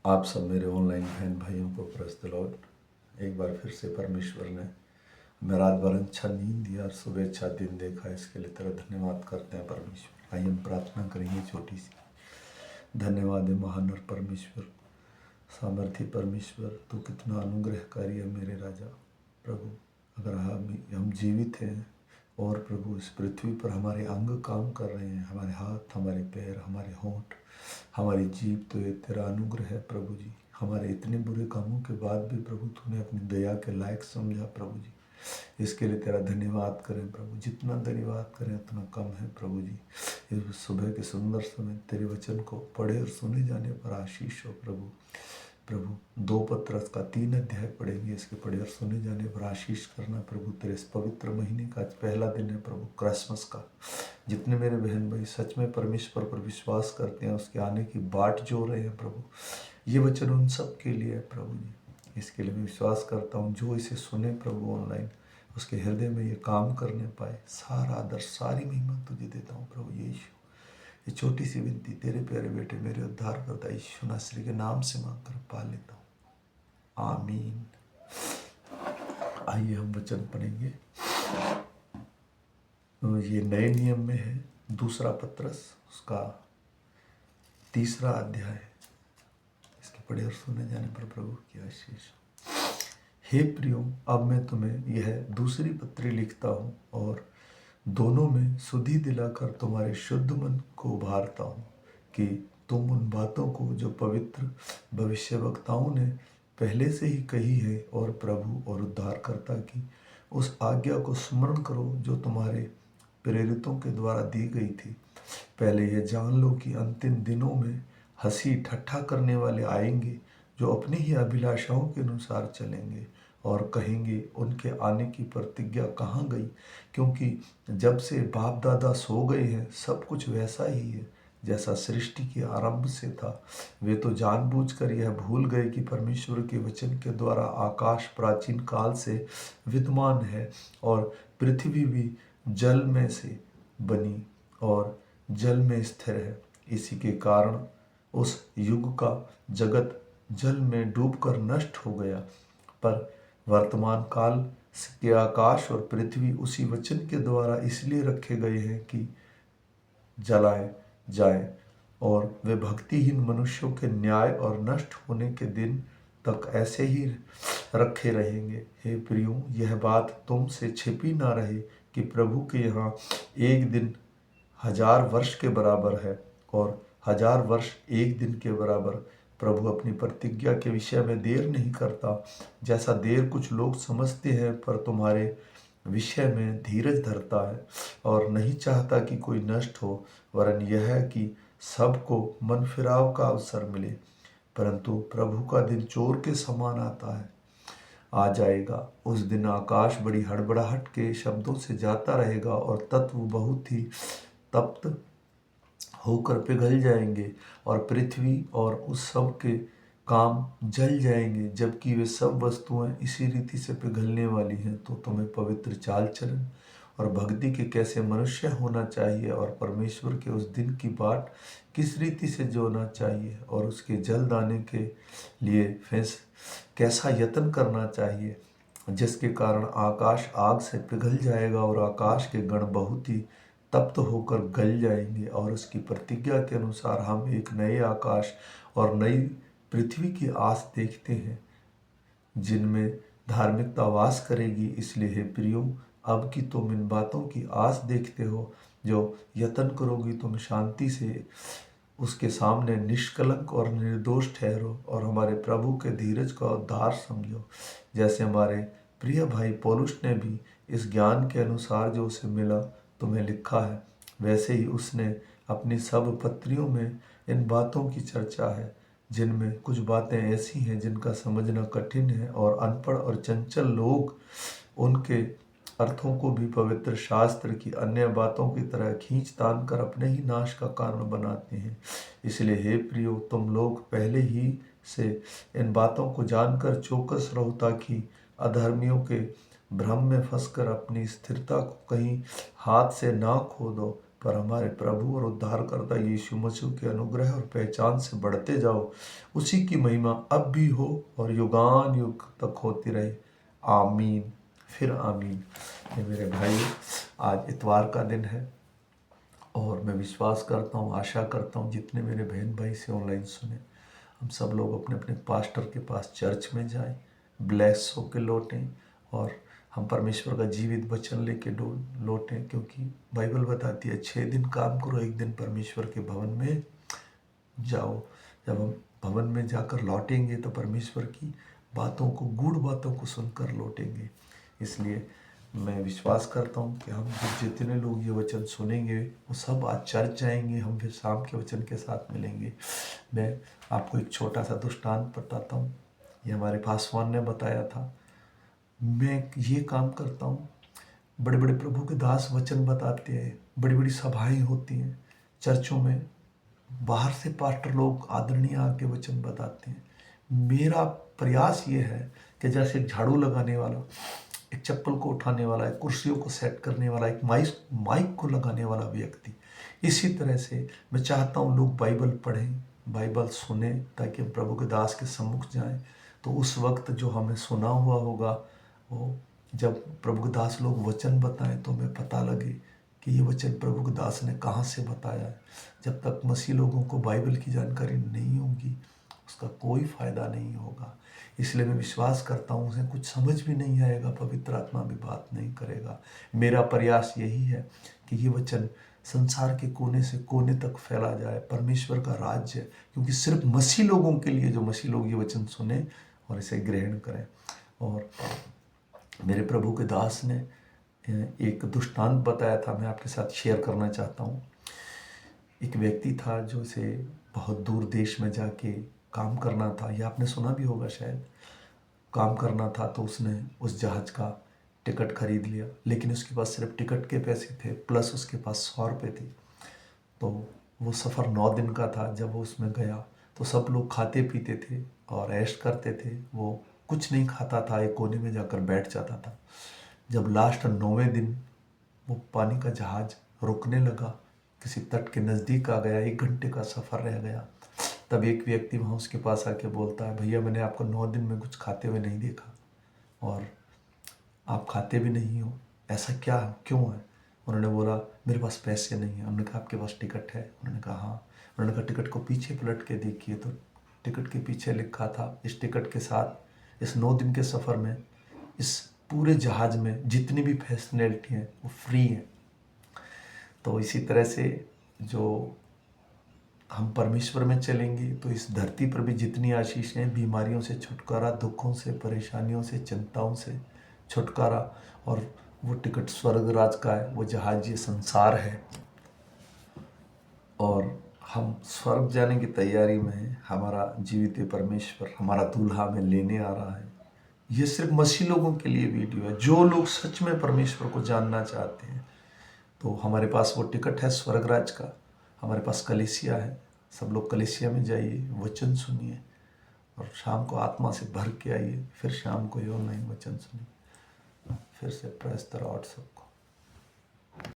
आप सब मेरे ऑनलाइन बहन भाइयों को प्रेज़ द लॉर्ड। एक बार फिर से परमेश्वर ने हमें रात भर अच्छा नींद दिया और सुबह अच्छा दिन देखा, इसके लिए तेरा धन्यवाद करते हैं परमेश्वर। आइए हम प्रार्थना करेंगे छोटी सी। धन्यवाद है महान और परमेश्वर, सामर्थ्य परमेश्वर, तू कितना अनुग्रहकारी है मेरे राजा। प्रभु, अगर हम जीवित हैं और प्रभु इस पृथ्वी पर हमारे अंग काम कर रहे हैं, हमारे हाथ, हमारे पैर, हमारे होंठ, हमारी जीभ, तो ये तेरा अनुग्रह है प्रभु जी। हमारे इतने बुरे कामों के बाद भी प्रभु तूने अपनी दया के लायक समझा प्रभु जी, इसके लिए तेरा धन्यवाद करें प्रभु। जितना धन्यवाद करें उतना कम है प्रभु जी। इस सुबह के सुंदर समय तेरे वचन को पढ़े और सुने जाने पर आशीष हो प्रभु। प्रभु 2 पत्रस का 3 अध्याय पढ़ेंगे, इसके पढ़े और सुने जाने पर आशीष करना प्रभु। तेरे इस पवित्र महीने का आज पहला दिन है प्रभु, क्रिसमस का। जितने मेरे बहन भाई सच में परमेश्वर पर विश्वास करते हैं, उसके आने की बाट जो रहे हैं प्रभु, ये वचन उन सब के लिए है प्रभु जी। इसके लिए मैं विश्वास करता हूँ जो इसे सुने प्रभु ऑनलाइन, उसके हृदय में ये काम करने पाए। सारा आदर, सारी महिमा तुझे देता हूँ प्रभु यीशु। ये छोटी सी विनती तेरे प्यारे बेटे मेरे उद्धार करता यीशु नासरी के नाम से मांग कर पा लेता हूँ, आमीन। आइए हम वचन पढ़ेंगे। ये नए नियम में है, 2 पत्रस उसका 3 अध्याय। इसके पढ़े और सुने जाने पर प्रभु की आशीष। हे प्रियो, अब मैं तुम्हें यह दूसरी पत्री लिखता हूँ और दोनों में सुधि दिलाकर तुम्हारे शुद्ध मन को उभारता हूँ कि तुम उन बातों को जो पवित्र भविष्यवक्ताओं ने पहले से ही कही है और प्रभु और उद्धारकर्ता की उस आज्ञा को स्मरण करो जो तुम्हारे प्रेरितों के द्वारा दी गई थी। पहले यह जान लो कि अंतिम दिनों में हंसी ठट्ठा करने वाले आएंगे, जो अपनी ही अभिलाषाओं के अनुसार चलेंगे और कहेंगे उनके आने की प्रतिज्ञा कहाँ गई, क्योंकि जब से बाप दादा सो गए हैं सब कुछ वैसा ही है जैसा सृष्टि के आरंभ से था। वे तो जानबूझकर यह भूल गए कि परमेश्वर के वचन के द्वारा आकाश प्राचीन काल से विद्यमान है और पृथ्वी भी जल में से बनी और जल में स्थिर है। इसी के कारण उस युग का जगत जल में डूबकर नष्ट हो गया, पर वर्तमान काल के आकाश और पृथ्वी उसी वचन के द्वारा इसलिए रखे गए हैं कि जलाए जाए, और वे भक्तिहीन मनुष्यों के न्याय और नष्ट होने के दिन तक ऐसे ही रखे रहेंगे। हे प्रियो, यह बात तुमसे छिपी ना रहे कि प्रभु के यहाँ एक दिन 1000 वर्ष के बराबर है और 1000 वर्ष एक दिन के बराबर। प्रभु अपनी प्रतिज्ञा के विषय में देर नहीं करता, जैसा देर कुछ लोग समझते हैं, पर तुम्हारे विषय में धीरज धरता है और नहीं चाहता कि कोई नष्ट हो, वरन यह है कि सबको मन फिराव का अवसर मिले। परंतु प्रभु का दिन चोर के समान आता है, आ जाएगा। उस दिन आकाश बड़ी हड़बड़ाहट के शब्दों से जाता रहेगा और तत्व बहुत ही तप्त होकर पिघल जाएंगे और पृथ्वी और उस सब के काम जल जाएंगे। जबकि वे सब वस्तुएं इसी रीति से पिघलने वाली हैं, तो तुम्हें पवित्र चाल चलन और भक्ति के कैसे मनुष्य होना चाहिए और परमेश्वर के उस दिन की बाट किस रीति से जोना चाहिए और उसके जल्द आने के लिए कैसा यत्न करना चाहिए, जिसके कारण आकाश आग से पिघल जाएगा और आकाश के गण बहुत ही तप्त होकर गल जाएंगे। और उसकी प्रतिज्ञा के अनुसार हम एक नए आकाश और नई पृथ्वी की आस देखते हैं, जिनमें धार्मिकता वास करेगी। इसलिए हे प्रियो, अब कि तुम इन बातों की आस देखते हो, जो यत्न करोगी तुम शांति से उसके सामने निष्कलंक और निर्दोष ठहरो और हमारे प्रभु के धीरज का उद्धार समझो। जैसे हमारे प्रिय भाई पौलुस ने भी इस ज्ञान के अनुसार जो उसे मिला तुम्हें लिखा है, वैसे ही उसने अपनी सब पत्रियों में इन बातों की चर्चा है, जिनमें कुछ बातें ऐसी हैं जिनका समझना कठिन है और अनपढ़ और चंचल लोग उनके अर्थों को भी पवित्र शास्त्र की अन्य बातों की तरह खींच तान कर अपने ही नाश का कारण बनाते हैं। इसलिए हे प्रियो, तुम लोग पहले ही से इन बातों को जानकर चौकस रहो, ताकि अधर्मियों के भ्रम में फंसकर अपनी स्थिरता को कहीं हाथ से ना खो दो। पर हमारे प्रभु और उद्धारकर्ता यीशु मसीह के अनुग्रह और पहचान से बढ़ते जाओ। उसी की महिमा अब भी हो और युगान युग तक होती रहे। आमीन, फिर आमीन। ये मेरे भाई, आज इतवार का दिन है और मैं विश्वास करता हूँ, आशा करता हूँ जितने मेरे बहन भाई से ऑनलाइन सुने, हम सब लोग अपने अपने पास्टर के पास चर्च में जाएं, ब्लेस होकर लौटें और हम परमेश्वर का जीवित वचन लेके लौटें। क्योंकि बाइबल बताती है 6 दिन काम करो, 1 दिन परमेश्वर के भवन में जाओ। जब हम भवन में जाकर लौटेंगे तो परमेश्वर की बातों को, गूढ़ बातों को सुनकर लौटेंगे। इसलिए मैं विश्वास करता हूँ कि हम जितने लोग ये वचन सुनेंगे वो सब आज चर्च जाएंगे, हम फिर शाम के वचन के साथ मिलेंगे। मैं आपको एक छोटा सा दृष्टांत बताता हूँ। ये हमारे पासवान ने बताया था। मैं ये काम करता हूँ, बड़े बड़े प्रभु के दास वचन बताते हैं, बड़ी बड़ी सभाएं होती हैं चर्चों में, बाहर से पास्टर लोग आदरणीय आके वचन बताते हैं। मेरा प्रयास ये है कि जैसे एक झाड़ू लगाने वाला, एक चप्पल को उठाने वाला, एक कुर्सियों को सेट करने वाला, एक माइक को लगाने वाला व्यक्ति, इसी तरह से मैं चाहता हूँ लोग बाइबल पढ़ें, बाइबल सुने, ताकि हम प्रभु के दास के सम्मुख जाएं। तो उस वक्त जो हमें सुना हुआ होगा, वो जब प्रभु के दास लोग वचन बताएं तो हमें पता लगे कि ये वचन प्रभु के दास ने कहाँ से बताया है। जब तक मसीह लोगों को बाइबल की जानकारी नहीं होगी, उसका कोई फ़ायदा नहीं होगा। इसलिए मैं विश्वास करता हूँ उसे कुछ समझ भी नहीं आएगा, पवित्र आत्मा भी बात नहीं करेगा। मेरा प्रयास यही है कि ये वचन संसार के कोने से कोने तक फैला जाए, परमेश्वर का राज्य, क्योंकि सिर्फ मसीह लोगों के लिए, जो मसीह लोग ये वचन सुने और इसे ग्रहण करें। और मेरे प्रभु के दास ने एक दृष्टांत बताया था, मैं आपके साथ शेयर करना चाहता हूँ। एक व्यक्ति था जो से बहुत दूर देश में जाके काम करना था, या आपने सुना भी होगा शायद, काम करना था। तो उसने उस जहाज़ का टिकट खरीद लिया, लेकिन उसके पास सिर्फ टिकट के पैसे थे, प्लस उसके पास 100 रुपये थे। तो वो सफ़र 9 दिन का था। जब वो उसमें गया तो सब लोग खाते पीते थे और ऐश करते थे, वो कुछ नहीं खाता था, एक कोने में जाकर बैठ जाता था। जब लास्ट 9वें दिन वो पानी का जहाज़ रुकने लगा, किसी तट के नज़दीक आ गया, 1 घंटे का सफ़र रह गया, तब एक व्यक्ति वहाँ उसके पास आके बोलता है, भैया मैंने आपको 9 दिन में कुछ खाते हुए नहीं देखा और आप खाते भी नहीं हो, ऐसा क्या क्यों है? उन्होंने बोला मेरे पास पैसे नहीं है। उन्होंने कहा आपके पास टिकट है? उन्होंने कहा हाँ। उन्होंने कहा टिकट को पीछे पलट के देखिए, तो टिकट के पीछे लिखा था, इस टिकट के साथ इस 9 दिन के सफ़र में इस पूरे जहाज़ में जितनी भी फैसिलिटी हैं वो फ्री हैं। तो इसी तरह से जो हम परमेश्वर में चलेंगे तो इस धरती पर भी जितनी आशीषें, बीमारियों से छुटकारा, दुखों से, परेशानियों से, चिंताओं से छुटकारा, और वो टिकट स्वर्ग राज का है, वो जहाज ये संसार है और हम स्वर्ग जाने की तैयारी में हैं। हमारा जीवित परमेश्वर हमारा दूल्हा में लेने आ रहा है। ये सिर्फ मसीह लोगों के लिए वीडियो है, जो लोग सच में परमेश्वर को जानना चाहते हैं। तो हमारे पास वो टिकट है स्वर्ग राज का, हमारे पास कलीसिया है। सब लोग कलीसिया में जाइए, वचन सुनिए और शाम को आत्मा से भर के आइए, फिर शाम को ये ऑनलाइन वचन सुनिए। फिर से प्रेस द लॉर्ड सबको।